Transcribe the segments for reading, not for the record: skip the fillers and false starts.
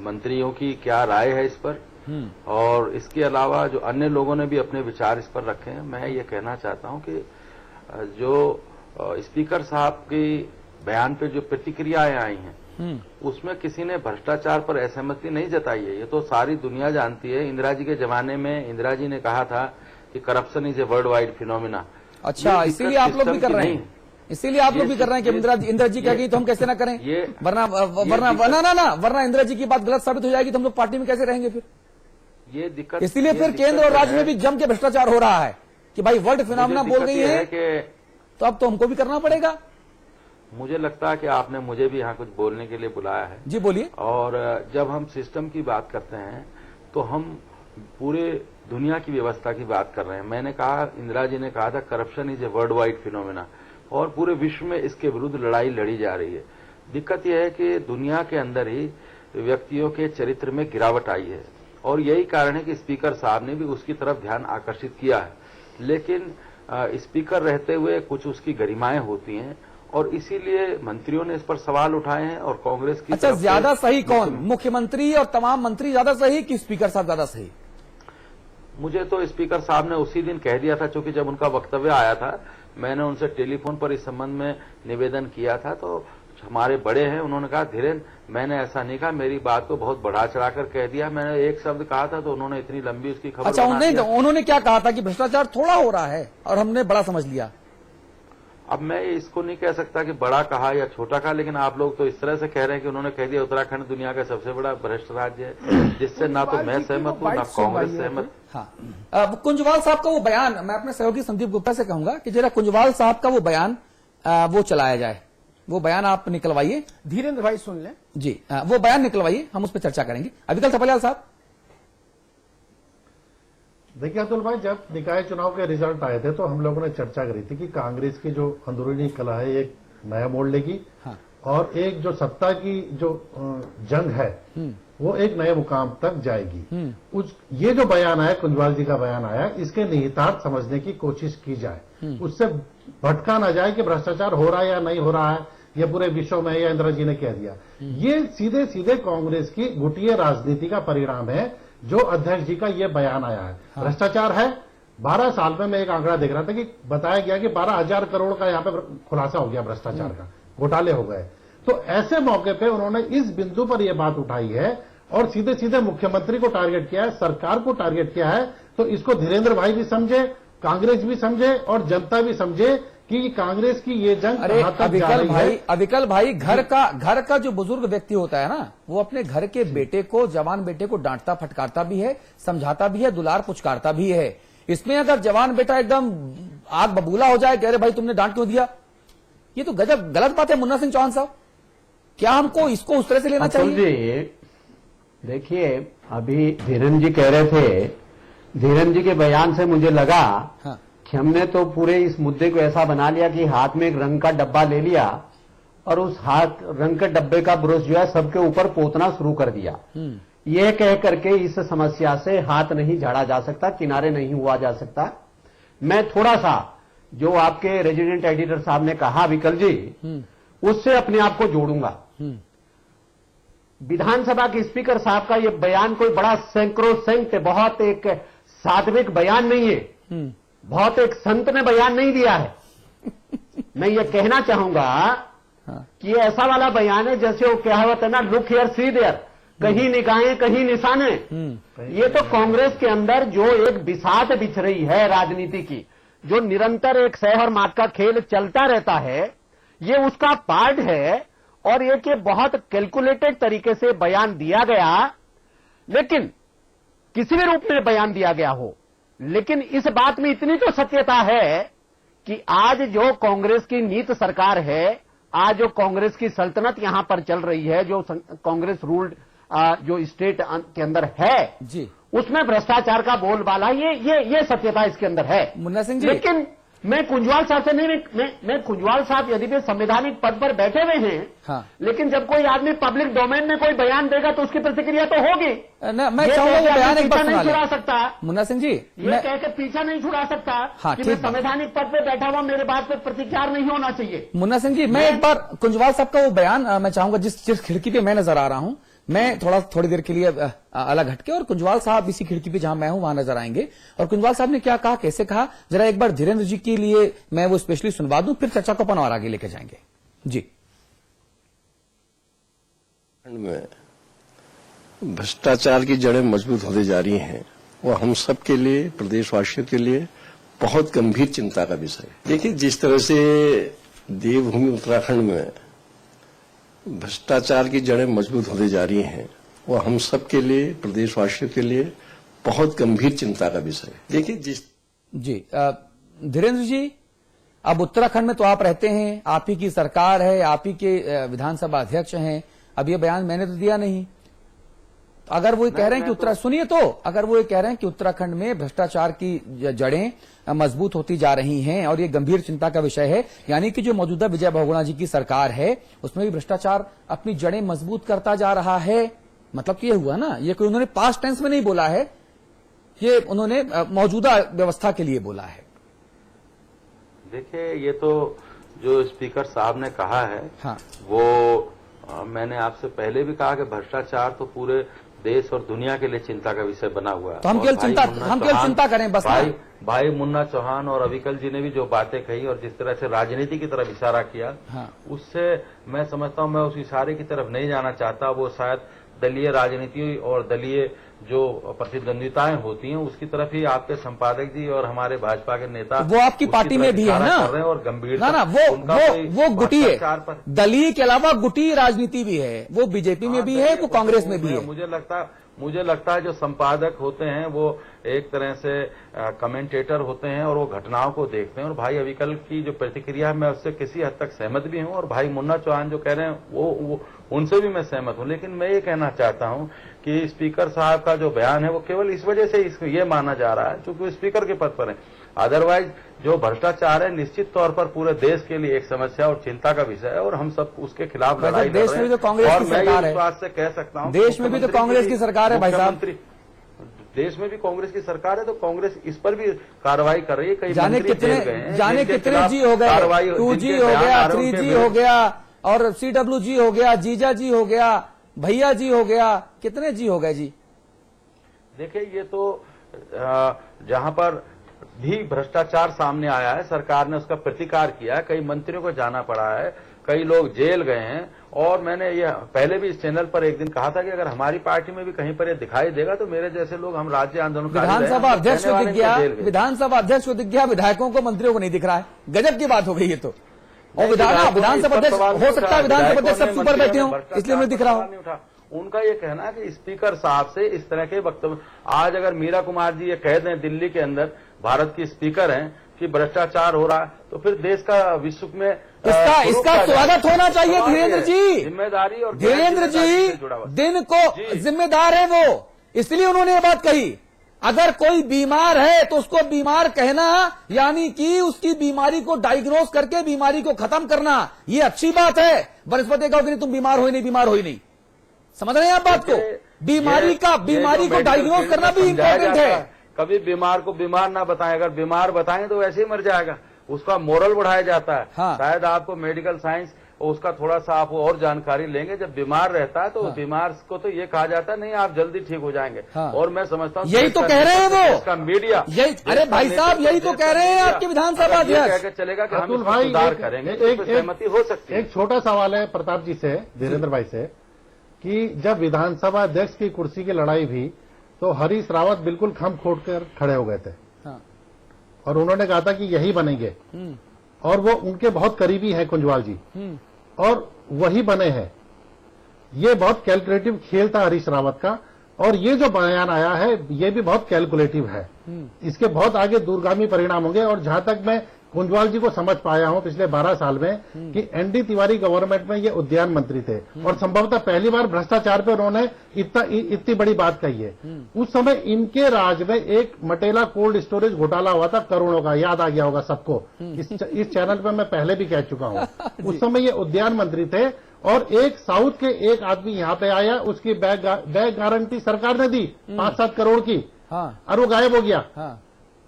मंत्रियों की क्या राय है इस पर, और इसके अलावा जो अन्य लोगों ने भी अपने विचार इस पर रखे हैं। मैं ये कहना चाहता हूं कि जो स्पीकर साहब की बयान पे जो प्रतिक्रियाएं आई हैं उसमें किसी ने भ्रष्टाचार पर असहमति नहीं जताई है। ये तो सारी दुनिया जानती है। इंदिरा जी के जमाने में इंदिरा जी ने कहा था कि corruption is a world wide phenomena. अच्छा, इसीलिए आप लोग भी कर रहे हैं, इसीलिए आप लोग भी कर रहे हैं कि इंदिरा जी कह गई तो हम कैसे ना करें, वरना इंदिरा जी की बात गलत साबित हो जाएगी तो हम लोग पार्टी में कैसे रहेंगे फिर। ये दिक्कत, इसलिए फिर केंद्र और राज्य में भी जम के भ्रष्टाचार हो रहा है कि भाई वर्ल्ड फिनोमिना बोल गई है तो अब तो हमको भी करना पड़ेगा। मुझे लगता है कि आपने मुझे भी यहाँ कुछ बोलने के लिए बुलाया है। जी बोलिए। और जब हम सिस्टम की बात करते हैं तो हम पूरे दुनिया की व्यवस्था की बात कर रहे हैं। मैंने कहा, इंदिरा जी ने कहा था corruption is a world wide phenomena, और पूरे विश्व में इसके विरुद्ध लड़ाई लड़ी जा रही है। दिक्कत यह है कि दुनिया के अंदर ही व्यक्तियों के चरित्र में गिरावट आई है, और यही कारण है कि स्पीकर साहब ने भी उसकी तरफ ध्यान आकर्षित किया है। लेकिन स्पीकर रहते हुए कुछ उसकी गरिमाएं होती हैं, और इसीलिए मंत्रियों ने इस पर सवाल उठाए हैं। और कांग्रेस की अच्छा, ज्यादा सही कौन, मुख्यमंत्री और तमाम मंत्री ज्यादा सही कि स्पीकर साहब ज्यादा सही? मुझे तो स्पीकर साहब ने उसी दिन कह दिया था, क्योंकि जब उनका वक्तव्य आया था मैंने उनसे टेलीफोन पर इस संबंध में निवेदन किया था, तो हमारे बड़े हैं, उन्होंने कहा धीरेन्द्र मैंने ऐसा नहीं कहा, मेरी बात को बहुत बढ़ा चढ़ाकर कह दिया, मैंने एक शब्द कहा था तो उन्होंने इतनी लंबी उसकी खबर। अच्छा, उन्होंने क्या कहा था कि भ्रष्टाचार थोड़ा हो रहा है और हमने बड़ा समझ लिया। अब मैं इसको नहीं कह सकता कि बड़ा कहा या छोटा कहा, लेकिन आप लोग तो इस तरह से कह रहे हैं कि उन्होंने कह दिया उत्तराखंड दुनिया का सबसे बड़ा भ्रष्ट राज्य है, जिससे ना तो मैं सहमत हूं ना कांग्रेस सहमत। हाँ, कुंजवाल साहब का वो बयान, मैं अपने सहयोगी संदीप गुप्ता से कहूंगा कि जरा कुंजवाल साहब का वो बयान वो चलाया जाए, वो बयान आप निकलवाइए। धीरेन्द्र भाई सुन लें जी, वो बयान निकलवाइए, हम उस पर चर्चा करेंगे। अविकल थपलियाल साहब। देखिए अतुल भाई, जब निकाय चुनाव के रिजल्ट आए थे तो हम लोगों ने चर्चा करी थी कि कांग्रेस की जो अंदरूनी कला है एक नया मोड़ लेगी। हाँ। और एक जो सत्ता की जो जंग है वो एक नए मुकाम तक जाएगी। ये जो बयान आया, कुंजवाल जी का बयान आया, इसके निहितार्थ समझने की कोशिश की जाए, उससे भटका ना जाए कि भ्रष्टाचार हो रहा है या नहीं हो रहा है, ये पूरे विश्व में या इंदिरा जी ने कह दिया। ये सीधे सीधे कांग्रेस की गुटिया राजनीति का परिणाम है जो अध्यक्ष जी का ये बयान आया है। हाँ। भ्रष्टाचार है। 12 साल में मैं एक आंकड़ा देख रहा था कि बताया गया कि 12,000 करोड़ का यहाँ पे खुलासा हो गया भ्रष्टाचार का, घोटाले हो गए। तो ऐसे मौके पे उन्होंने इस बिंदु पर यह बात उठाई है और सीधे सीधे मुख्यमंत्री को टारगेट किया है, सरकार को टारगेट किया है। तो इसको धीरेन्द्र भाई भी समझे, कांग्रेस भी समझे और जनता भी समझे कि कांग्रेस की ये जंग कहां तक जा रही है। अविकल भाई, घर का जो बुजुर्ग व्यक्ति होता है ना, वो अपने घर के बेटे को, जवान बेटे को डांटता फटकारता भी है, समझाता भी है, दुलार पुचकारता भी है। इसमें अगर जवान बेटा एकदम आग बबूला हो जाए, कह रहे भाई तुमने डांट क्यों दिया, ये तो गजब गलत बात है। मुन्ना सिंह चौहान साहब, क्या हमको इसको उस तरह से लेना चाहिए? देखिए, अभी धीरेन्द्र जी कह रहे थे, धीरेन्द्र जी के बयान से मुझे लगा हाँ। कि हमने तो पूरे इस मुद्दे को ऐसा बना लिया कि हाथ में एक रंग का डब्बा ले लिया और उस रंग के डब्बे का ब्रश जो है सबके ऊपर पोतना शुरू कर दिया। यह कह करके इस समस्या से हाथ नहीं झाड़ा जा सकता, किनारे नहीं हुआ जा सकता। मैं थोड़ा सा जो आपके रेजिडेंट एडिटर साहब ने कहा विकल जी, उससे अपने आप को जोड़ूंगा। विधानसभा के स्पीकर साहब का यह बयान कोई बड़ा सैंक्रोसैंक्ट, बहुत एक सात्विक बयान नहीं है, बहुत एक संत ने बयान नहीं दिया है। मैं ये कहना चाहूंगा कि ये ऐसा वाला बयान है जैसे वो कहावत है ना, लुक हियर सी देयर, कहीं निगाहें कहीं निशाने। ये तो कांग्रेस के अंदर जो एक बिसात बिछ रही है राजनीति की, जो निरंतर एक सह और मात का खेल चलता रहता है, ये उसका पार्ट है। और एक ये बहुत कैलकुलेटेड तरीके से बयान दिया गया, लेकिन किसी भी रूप में बयान दिया गया हो, लेकिन इस बात में इतनी तो सत्यता है कि आज जो कांग्रेस की नीति सरकार है, आज जो कांग्रेस की सल्तनत यहां पर चल रही है, जो कांग्रेस रूल्ड जो स्टेट के अंदर है जी, उसमें भ्रष्टाचार का बोलबाला, ये सत्यता इसके अंदर है। मुन्ना सिंह जी, लेकिन मैं कुंजवाल साहब से नहीं, मैं कुंजवाल साहब यदि भी संवैधानिक पद पर बैठे हुए हैं, हाँ। लेकिन जब कोई आदमी पब्लिक डोमेन में कोई बयान देगा तो उसकी प्रतिक्रिया तो होगी। मैं चाहूंगा वो बयान एक बार नहीं छुड़ा सकता मुन्ना सिंह जी, ये कह के पीछा नहीं छुड़ा सकता हाँ, कि मैं संवैधानिक पद पर बैठा हुआ, मेरे बात पर प्रतिकार नहीं होना चाहिए। मुन्ना सिंह जी, मैं एक बार कुंजवाल साहब का वो बयान मैं चाहूंगा, जिस खिड़की पे मैं नजर आ रहा हूं, मैं थोड़ी देर के लिए अलग हटके और कुंजवाल साहब इसी खिड़की पे जहां मैं हूं वहां नजर आएंगे। और कुंजवाल साहब ने क्या कहा, कैसे कहा, जरा एक बार धीरेन्द्र जी के लिए मैं वो स्पेशली सुनवा दूं, फिर चर्चा को अपन और आगे लेके जाएंगे। जी। में भ्रष्टाचार की जड़ें मजबूत होती जा रही हैं, वो हम सब के लिए, प्रदेशवासियों के लिए बहुत गंभीर चिंता का विषय है। देखिए, जिस तरह से देवभूमि उत्तराखंड में भ्रष्टाचार की जड़ें मजबूत होती जा रही हैं, वो हम सब के लिए, प्रदेशवासियों के लिए बहुत गंभीर चिंता का विषय है। देखिए जी धीरेन्द्र जी, अब उत्तराखंड में तो आप रहते हैं, आप ही की सरकार है, आप ही के विधानसभा अध्यक्ष हैं। अब ये बयान मैंने तो दिया नहीं। अगर वो कह रहे हैं कि सुनिए तो, अगर वो ये कह रहे हैं कि उत्तराखंड में भ्रष्टाचार की जड़ें मजबूत होती जा रही हैं और ये गंभीर चिंता का विषय है, यानी कि जो मौजूदा विजय बहुगुणा जी की सरकार है उसमें भी भ्रष्टाचार अपनी जड़ें मजबूत करता जा रहा है, मतलब कि ये हुआ ना, ये कोई उन्होंने पास्ट टेंस में नहीं बोला है, ये उन्होंने मौजूदा व्यवस्था के लिए बोला है। देखिए, ये तो जो स्पीकर साहब ने कहा है, हाँ। वो मैंने आपसे पहले भी कहा कि भ्रष्टाचार तो पूरे देश और दुनिया के लिए चिंता का विषय बना हुआ है। तो हम केवल चिंता करें बस। भाई मुन्ना चौहान और अविकल जी ने भी जो बातें कही और जिस तरह से राजनीति की तरफ इशारा किया, हाँ। उससे मैं समझता हूं, मैं उस इशारे की तरफ नहीं जाना चाहता। वो शायद दलीय राजनीति और दलीय जो प्रतिद्वंदिताएं होती हैं उसकी तरफ ही आपके संपादक जी और हमारे भाजपा के नेता, वो आपकी पार्टी में भी है ना, कर रहे हैं और गंभीर ना वो गुटी है, दलीय के अलावा गुटी राजनीति भी है, वो बीजेपी में भी है, वो कांग्रेस में भी है। मुझे लगता है जो संपादक होते हैं वो एक तरह से कमेंटेटर होते हैं और वो घटनाओं को देखते हैं। और भाई अविकल की जो प्रतिक्रिया है, मैं उससे किसी हद तक सहमत भी हूं, और भाई मुन्ना चौहान जो कह रहे हैं वो उनसे भी मैं सहमत हूं। लेकिन मैं ये कहना चाहता हूं कि स्पीकर साहब का जो बयान है वो केवल इस वजह से इसको ये माना जा रहा है क्योंकि वो स्पीकर के पद पर है। अदरवाइज जो भ्रष्टाचार है निश्चित तौर पर पूरे देश के लिए एक समस्या और चिंता का विषय है और हम सब उसके खिलाफ लड़ाई लड़ रहे हैं। देश में भी तो कांग्रेस की सरकार है, बात से कह सकता हूं, देश में भी तो कांग्रेस की सरकार है भाई साहब। देश में भी कांग्रेस की सरकार है तो कांग्रेस इस पर भी कार्रवाई कर रही है। कई जाने कितने जी हो गए, 2G हो गया, 3G हो गया और CWG हो गया, जीजा जी हो गया, भैया जी हो गया, कितने जी हो गए जी। देखिए, ये तो जहां पर भी भ्रष्टाचार सामने आया है सरकार ने उसका प्रतिकार किया है, कई मंत्रियों को जाना पड़ा है, कई लोग जेल गए हैं। और मैंने ये पहले भी इस चैनल पर एक दिन कहा था कि अगर हमारी पार्टी में भी कहीं पर ये दिखाई देगा तो मेरे जैसे लोग, हम राज्य आंदोलनकारी, विधानसभा अध्यक्ष को दिख गया, विधानसभा अध्यक्ष को दिख गया, विधायकों को, मंत्रियों को नहीं दिख रहा है। गजब की बात हो गई ये तो। और विधानसभा अध्यक्ष हो सकता है, विधानसभा अध्यक्ष सब सुपर बैठे हो इसलिए उन्हें दिख रहा हो। उनका ये कहना है कि स्पीकर साहब से इस तरह के वक्तव्य, आज अगर मीरा कुमार जी ये कह दें दिल्ली के अंदर भारत की स्पीकर हैं कि भ्रष्टाचार हो रहा है तो फिर देश का विश्व में इसका स्वागत होना चाहिए। धीरेन्द्र जी, जिम्मेदारी और धीरेन्द्र जी दिन को जिम्मेदार है वो, इसलिए उन्होंने ये बात कही। अगर कोई बीमार है तो उसको बीमार कहना, यानी कि उसकी बीमारी को डायग्नोज करके बीमारी को खत्म करना, ये अच्छी बात है। बनस्पति कहो कि नहीं तुम बीमार हो ही नहीं, बीमार हो ही नहीं। समझ रहे हैं आप बात को? बीमारी को डायग्नोज करना भी इंपॉर्टेंट है। कभी बीमार को बीमार ना बताएं, अगर बीमार बताएं तो वैसे ही मर जाएगा, उसका मोरल बढ़ाया जाता है। हाँ। शायद आपको मेडिकल साइंस उसका थोड़ा सा आप और जानकारी लेंगे। जब बीमार रहता है तो बीमार को तो ये कहा जाता है नहीं आप जल्दी ठीक हो जाएंगे। हाँ। और मैं समझता हूँ यही तो कह रहे हैं वो, इसका मीडिया यही, अरे भाई साहब यही तो कह रहे हैं आपके विधानसभा अध्यक्ष। चलेगा कि हम अतुल भाई सुधार करेंगे, सहमति हो सकती है। एक छोटा सवाल है प्रताप जी से, धीरेन्द्र भाई से, कि जब विधानसभा अध्यक्ष की कुर्सी की लड़ाई हुई तो हरीश रावत बिल्कुल खम खोट कर खड़े हो गए थे। हाँ। और उन्होंने कहा था कि यही बनेंगे, और वो उनके बहुत करीबी हैं कुंजवाल जी, और वही बने हैं। ये बहुत कैलकुलेटिव खेल था हरीश रावत का, और ये जो बयान आया है ये भी बहुत कैलकुलेटिव है। इसके बहुत आगे दूरगामी परिणाम होंगे। और जहां तक मैं कुंजवाल जी को समझ पाया हूं पिछले 12 साल में कि एनडी तिवारी गवर्नमेंट में ये उद्यान मंत्री थे और संभवतः पहली बार भ्रष्टाचार पे उन्होंने इतनी बड़ी बात कही है। उस समय इनके राज में एक मटेला कोल्ड स्टोरेज घोटाला हुआ था करोड़ों का, याद आ गया होगा सबको। इस चैनल पे मैं पहले भी कह चुका हूं। उस समय ये उद्यान मंत्री थे और एक साउथ के एक आदमी यहाँ पे आया, उसकी बैग गारंटी सरकार ने दी 5-7 करोड़ की, और वो गायब हो गया।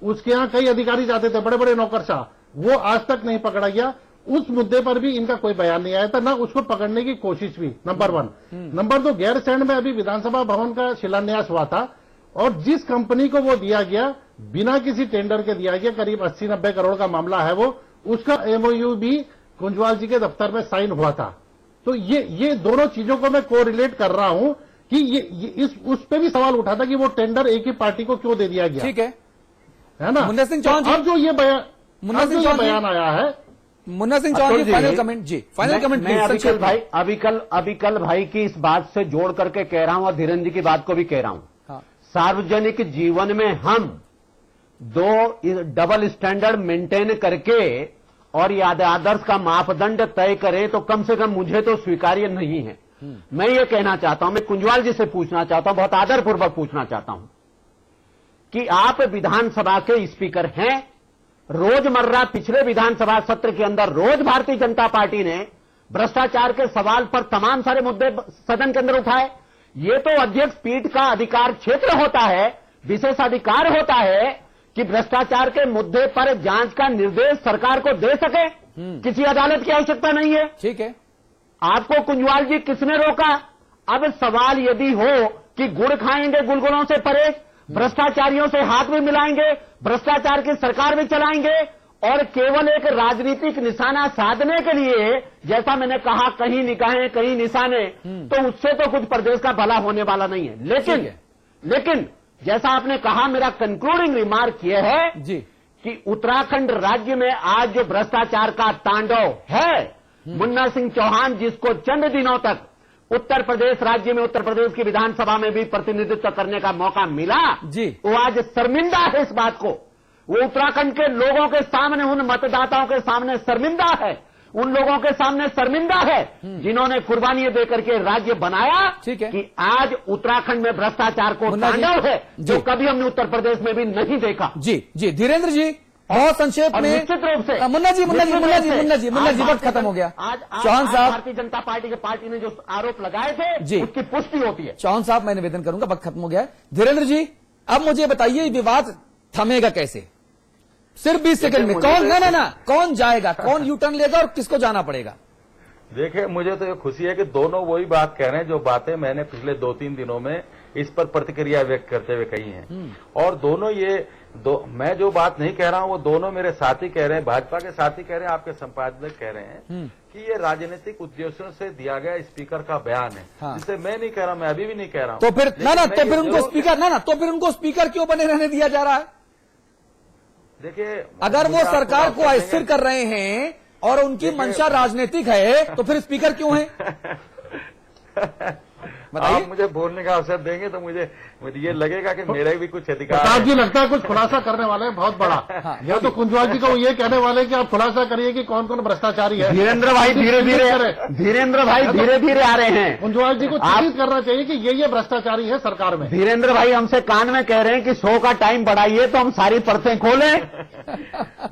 उसके यहाँ कई अधिकारी जाते थे, बड़े बड़े नौकरशाह, वो आज तक नहीं पकड़ा गया। उस मुद्दे पर भी इनका कोई बयान नहीं आया था, ना उसको पकड़ने की कोशिश भी, नंबर 1। नंबर 2, गैरसैंण में अभी विधानसभा भवन का शिलान्यास हुआ था और जिस कंपनी को वो दिया गया बिना किसी टेंडर के दिया गया, करीब 80-90 करोड़ का मामला है वो, उसका MOU भी कुंजवाल जी के दफ्तर में साइन हुआ था। तो ये दोनों चीजों को मैं कोरिलेट कर रहा हूं कि ये उस पे भी सवाल उठा था कि वो टेंडर एक ही पार्टी को क्यों दे दिया गया। ठीक है ना। मुन्ना सिंह चौहान जी, अब जो ये बयान आया है, मुन्ना सिंह चौहान जी, फाइनल कमेंट जी, फाइनल कमेंट। मैं अभी कल भाई की इस बात से जोड़ करके कह रहा हूं और धीरेन्द्र जी की बात को भी कह रहा हूं। हाँ। सार्वजनिक जीवन में हम दो डबल स्टैंडर्ड मेंटेन करके और ये आदर्श का मापदंड तय करें तो कम से कम मुझे तो स्वीकार्य नहीं है। मैं ये कहना चाहता हूं, मैं कुंजवाल जी से पूछना चाहता हूं, बहुत आदरपूर्वक पूछना चाहता हूं कि आप विधानसभा के स्पीकर हैं। रोजमर्रा पिछले विधानसभा सत्र के अंदर रोज भारतीय जनता पार्टी ने भ्रष्टाचार के सवाल पर तमाम सारे मुद्दे सदन के अंदर उठाए। ये तो अध्यक्ष पीठ का अधिकार क्षेत्र होता है, विशेषाधिकार होता है कि भ्रष्टाचार के मुद्दे पर जांच का निर्देश सरकार को दे सके। किसी अदालत की आवश्यकता नहीं है। ठीक है। आपको कुंजवाल जी किसने रोका? अब सवाल यदि हो कि गुड़ खाएंगे गुलगुलों से परहेज, भ्रष्टाचारियों से हाथ भी मिलाएंगे, भ्रष्टाचार की सरकार भी चलाएंगे और केवल एक राजनीतिक निशाना साधने के लिए, जैसा मैंने कहा, कहीं निगाहें कहीं निशाने, तो उससे तो कुछ प्रदेश का भला होने वाला नहीं है। लेकिन जैसा आपने कहा, मेरा कंक्लूडिंग रिमार्क यह है जी कि उत्तराखंड राज्य में आज जो भ्रष्टाचार का तांडव है, मुन्ना सिंह चौहान जिसको चंद दिनों तक उत्तर प्रदेश राज्य में, उत्तर प्रदेश की विधानसभा में भी प्रतिनिधित्व करने का मौका मिला जी, वो आज शर्मिंदा है इस बात को। वो उत्तराखंड के लोगों के सामने, उन मतदाताओं के सामने शर्मिंदा है, उन लोगों के सामने शर्मिंदा है जिन्होंने कुर्बानी देकर के राज्य बनाया। ठीक है कि आज उत्तराखंड में भ्रष्टाचार को तांडव है जो कभी हमने उत्तर प्रदेश में भी नहीं देखा। जी जी, धीरेन्द्र जी बहुत संक्षेप में, निश्चित रूप से मुन्ना जी वक्त खत्म हो गया। आज चौहान साहब, भारतीय जनता पार्टी ने जो आरोप लगाए थे जी, उसकी पुष्टि होती है। चौहान साहब, मैं निवेदन करूंगा, वक्त खत्म हो गया है। धीरेन्द्र जी, अब मुझे बताइए विवाद थमेगा कैसे? सिर्फ 20 सेकंड में कौन जाएगा, कौन यू टर्न लेगा और किसको जाना पड़ेगा? देखिए, मुझे तो ये खुशी है कि दोनों वही बात कह रहे हैं जो बातें मैंने पिछले 2-3 दिनों में इस पर प्रतिक्रिया व्यक्त करते हुए कही हैं। और दोनों मैं जो बात नहीं कह रहा हूं वो दोनों मेरे साथी कह रहे हैं, भाजपा के साथी कह रहे हैं, आपके संपादक कह रहे हैं कि ये राजनीतिक उद्देश्यों से दिया गया स्पीकर का बयान है। हाँ। जिसे मैं नहीं कह रहा, मैं अभी भी नहीं कह रहा हूं। तो फिर तो फिर उनको स्पीकर क्यों बने रहने दिया जा रहा है? देखिए, अगर वो सरकार को अस्थिर कर रहे हैं और उनकी मंशा राजनीतिक है तो फिर स्पीकर क्यों है? आप मुझे बोलने का अवसर देंगे तो मुझे ये लगेगा कि मेरे भी कुछ अधिकार प्रताप जी लगता है कुछ खुलासा करने वाले हैं बहुत बड़ा। हाँ, या तो कुंजवाल जी को ये कहने वाले हैं कि आप खुलासा करिए कि कौन कौन भ्रष्टाचारी है। धीरेन्द्र भाई धीरे धीरे आ रहे हैं। कुंजवाल जी को सूचित करना चाहिए कि ये भ्रष्टाचारी है सरकार में। धीरेन्द्र भाई हमसे कान में कह रहे हैं कि शो का टाइम बढ़ाइए तो हम सारी परतें खोलें।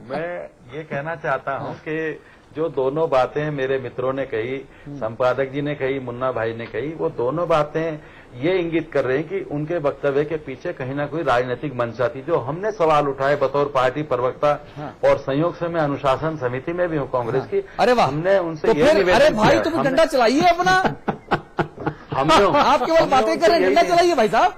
मैं ये कहना चाहता हूं कि जो दोनों बातें मेरे मित्रों ने कही, संपादक जी ने कही, मुन्ना भाई ने कही, वो दोनों बातें ये इंगित कर रहे हैं कि उनके वक्तव्य के पीछे कहीं ना कोई राजनीतिक मंशा थी। जो हमने सवाल उठाए बतौर पार्टी प्रवक्ता और संयोग से मैं अनुशासन समिति में भी हूँ कांग्रेस की। अरे वाह, हमने उनसे तो ये निवेदन अरे भाई तुम डंडा चलाइए अपना। आप केवल बातें कर रहे हैं, डंडा चलाइए भाई साहब।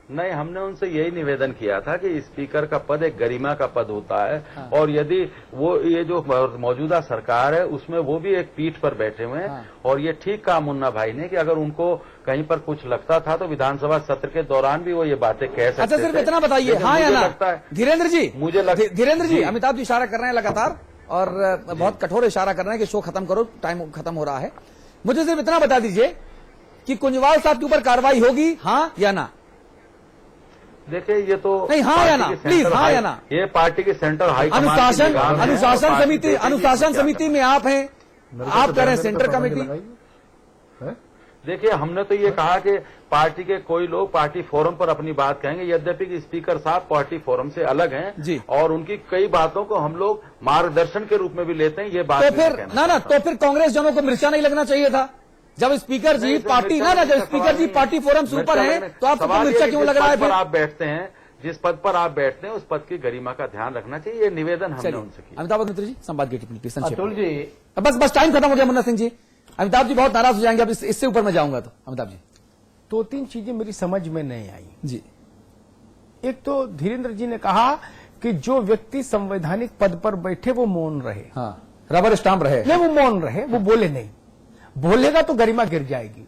नहीं, हमने उनसे यही निवेदन किया था कि स्पीकर का पद एक गरिमा का पद होता है। हाँ। और यदि वो ये जो मौजूदा सरकार है उसमें वो भी एक पीठ पर बैठे हुए हैं। हाँ। और ये ठीक कहा मुन्ना भाई ने कि अगर उनको कहीं पर कुछ लगता था तो विधानसभा सत्र के दौरान भी वो ये बातें कह सकते थे। अच्छा, सिर्फ इतना बताइए, हाँ या ना? धीरेन्द्र जी, धीरेन्द्र जी, अमिताभ जी इशारा कर रहे हैं लगातार और बहुत कठोर इशारा कर रहे हैं कि शो खत्म करो, टाइम खत्म हो रहा है। मुझे सिर्फ इतना बता दीजिए कि कुंजवाल साहब के ऊपर कार्रवाई होगी, हाँ या ना? देखिए, ये तो नहीं, हाँ या ना, प्लीज, हाँ या ना? ये पार्टी की सेंट्रल हाई अनुशासन समिति में आप हैं, आप कह रहे हैं सेंटर कमेटी। देखिए, हमने तो ये कहा कि पार्टी के कोई लोग पार्टी फोरम पर अपनी बात कहेंगे, यद्यपि कि स्पीकर साहब पार्टी फोरम से अलग हैं और उनकी कई बातों को हम लोग मार्गदर्शन के रूप में भी लेते हैं। ये बात तो फिर तो फिर कांग्रेस जनों को मिर्चा नहीं लगना चाहिए था जब स्पीकर जी पार्टी जब स्पीकर जी पार्टी फोरम से ऊपर है तो आप सबको मिर्चा क्यों लग रहा है? फिर आप बैठते हैं जिस पद पर आप बैठते हैं उस पद की गरिमा का ध्यान रखना चाहिए। ये निवेदन हमने चलिए, उनसे किया। अमिताभ अग्निहोत्री जी संवाद की टिप्पणी प्लीज संक्षेप अतुल में। जी, बस टाइम खत्म हो गया मुन्ना सिंह जी। अमिताभ जी बहुत नाराज हो जाएंगे अब इससे ऊपर मैं जाऊंगा तो। अमिताभ जी 2-3 चीजें मेरी समझ में नहीं आई। जी, एक तो धीरेन्द्र जी ने कहा कि जो व्यक्ति संवैधानिक पद पर बैठे वो मौन रहे। हाँ, रबर स्टाम्प रहे। नहीं, वो मौन रहे, वो बोले नहीं। बोलेगा तो गरिमा गिर जाएगी।